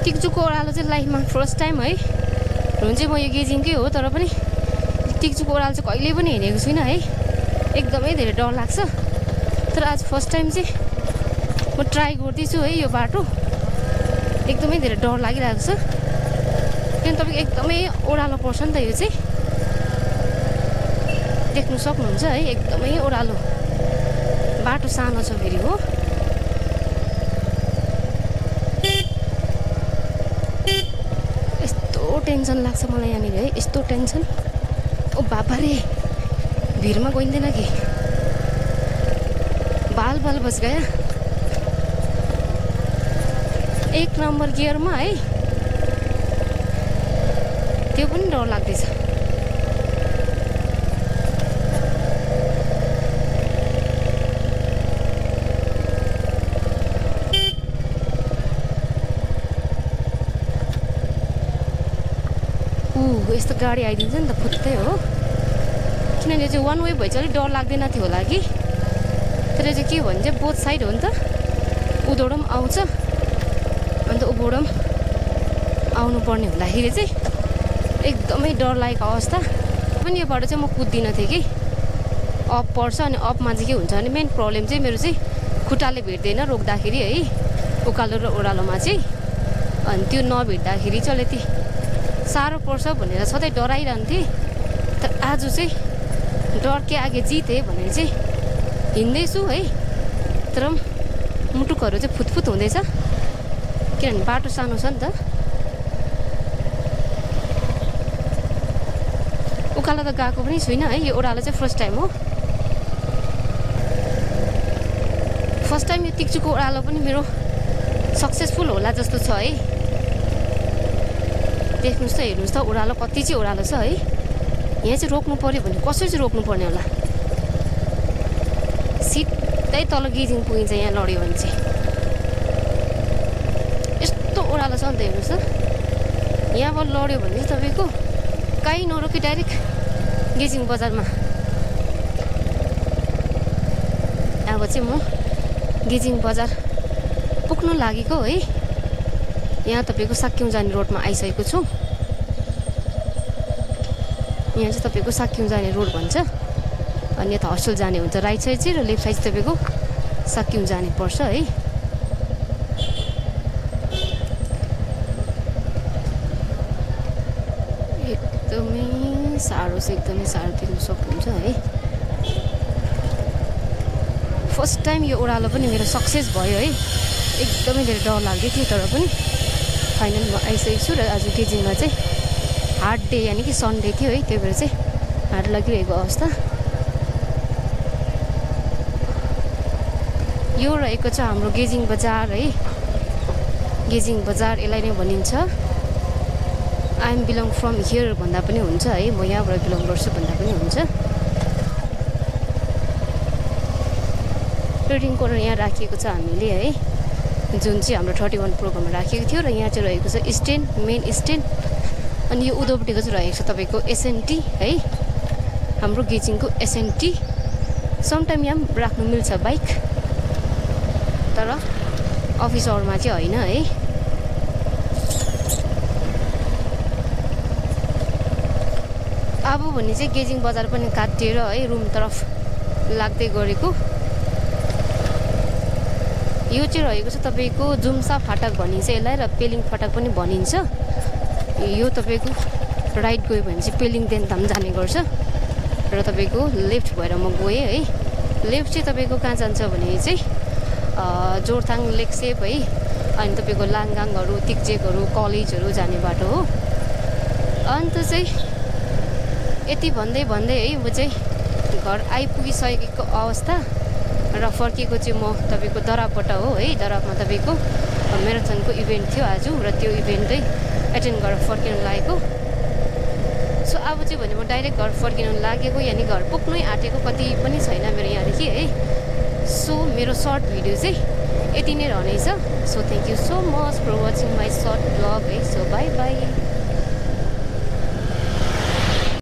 टिकजुको ओह्रालो चाहिँ लाइफमा फर्स्ट टाइम है। हुन चाहिँ म यो गेजिङकै हो, तर पनि टिकजुको ओह्रालो चाहिँ कहिले पनि हेरेको छुइनँ है। एकदमै धेरै डर लाग्छ, तर आज फर्स्ट टाइम चाहिँ म ट्राई गर्दैछु है। यो बाटो एकदमै धेरै डर लागिरहेको छ, किनभने तपाईँको एकदमै ओह्रालो पर्छ नि त। यो चाहिँ देख्नु सक्नुहुन्छ है, एकदमै ओह्रालो बाटो, सानो छ फेरि हो। यस्तो टेन्सन लाग्छ मलाई यहाँनिर है, यस्तो टेन्सन। ओ बाबा रे, भिरमा गइँदैन कि बाल बाल बच गया। 1 नम्बर गियरमा है, त्यो पनि डर लाग्दैछ। यस्तो गाडी आइदिन्छ नि त फुत्तै हो, किनभने चाहिँ वान वे भए चाहिँ अलिक डर लाग्दैन थियो होला कि। तर चाहिँ के भन्छ, बोथ साइड हो नि त, उधोबाट पनि आउँछ अन्त उभोबाट पनि आउनु पर्ने हुँदाखेरि चाहिँ एकदमै डर लागेको अवस्था। पनि यो बाटो चाहिँ म कुद्दिनँ थिएँ कि, अप पर्छ अनि अपमा चाहिँ के हुन्छ भने मेन प्रब्लम चाहिँ मेरो चाहिँ खुट्टाले भेट्दैन रोक्दाखेरि है, उकालो र ओह्रालोमा चाहिँ। अनि त्यो नभेट्दाखेरि चाहिँ अलिकति साह्रो पर्छ भनेर सधैँ डराइरहन्थेँ। तर आज चाहिँ डर के आगे जिते भनेर चाहिँ हिँड्दैछु है। तर मुटुकहरू चाहिँ फुतफुत हुँदैछ, किनभने बाटो सानो छ नि त। उकालो त गएको पनि छुइनँ है, यो ओह्रालो चाहिँ फर्स्ट टाइम हो। फर्स्ट टाइम यो टिकजुको ओह्रालो पनि मेरो सक्सेसफुल होला जस्तो छ है। देख्नुहोस् त, हेर्नुहोस् त ओह्रालो कति चाहिँ ओह्रालो छ है। यहाँ चाहिँ रोक्नु पऱ्यो भने कसरी चाहिँ रोक्नु पर्ने होला। सिधै तल गेजिङ पुगिन्छ यहाँ लड्यो भने चाहिँ। यस्तो ओह्रालो छ नि त, हेर्नुहोस् त। यहाँबाट लड्यो भने चाहिँ तपाईँको कहीँ नरोकी डाइरेक्ट गेजिङ बजारमा। अब चाहिँ म गेजिङ बजार पुग्नु लागेको है। यहाँ तपाईँको साक्यौँ जाने रोडमा आइसकेको छु। यहाँ चाहिँ तपाईँको साक्यौँ जाने रोड भन्छ, अनि यता हस्टेल जाने हुन्छ राइट साइड चाहिँ, र लेफ्ट साइड चाहिँ तपाईँको साक्यौँ जाने पर्छ है। एकदमै साह्रो छ, एकदमै साह्रो देख्नु सक्नुहुन्छ है। फर्स्ट टाइम यो ओह्रालो पनि मेरो सक्सेस भयो है। एकदमै धेरै डर लाग्दै थियो, तर पनि फाइनल म आइसकेको छु। र आज गेजिङमा चाहिँ हाट डे यानि कि सन्डे थियो है, त्यही भएर चाहिँ हाट लागिरहेको अवस्था। यो रहेको छ हाम्रो गेजिङ बजार है। गेजिङ बजार यसलाई नै भनिन्छ। I am belong from here भन्दा पनि हुन्छ है, म यहाँबाट बिलोङ गर्छु भन्दा पनि हुन्छ। ट्रेडिङ कर्नर यहाँ राखिएको छ हामीले है, जुन चाहिँ हाम्रो 31 प्रोग्राममा राखेको थियो। र यहाँ चाहिँ रहेको छ स्ट्यान्ड, मेन स्ट्यान्ड। अनि यो उधोपट्टिको चाहिँ रहेको छ तपाईँको एसएनटी है, हाम्रो गेजिङको एसएनटी। समटाइम यहाँ पनि राख्नु मिल्छ बाइक, तर अफिस आवरमा चाहिँ होइन है। अब भने चाहिँ गेजिङ बजार पनि काटिएर है रुम तरफ लाग्दै गरेको। यो चाहिँ रहेको छ तपाईँको जुम्सा फाटक भनिन्छ यसलाई, र पेलिङ फाटक पनि भनिन्छ। यो तपाईँको राइट गयो भने चाहिँ पेलिङ देन्ताम जाने गर्छ, र तपाईँको लेफ्ट भएर म गएँ है। लेफ्ट चाहिँ तपाईँको कहाँ जान्छ भने चाहिँ जोरथाङ लेकसेप है, अनि तपाईँको लाङगाङहरू, तिक्जेकहरू, कलेजहरू जाने बाटो हो। अन्त चाहिँ यति भन्दै भन्दै है म चाहिँ घर आइपुगिसकेको अवस्था। र फर्केको चाहिँ म तपाईँको दराबबाट हो है। दराबमा तपाईँको म्याराथनको इभेन्ट थियो आज, र त्यो इभेन्टै एटेन्ड गरेर फर्किन लागेको। सो अब चाहिँ भने म डाइरेक्ट घर फर्किन लागेको, यानि घर पुग्नै आँटेको, कति पनि छैन मेरो यहाँदेखि है। सो मेरो सर्ट भिडियो चाहिँ यति नै रहनेछ। So thank you so much for watching my short blog है। So bye by.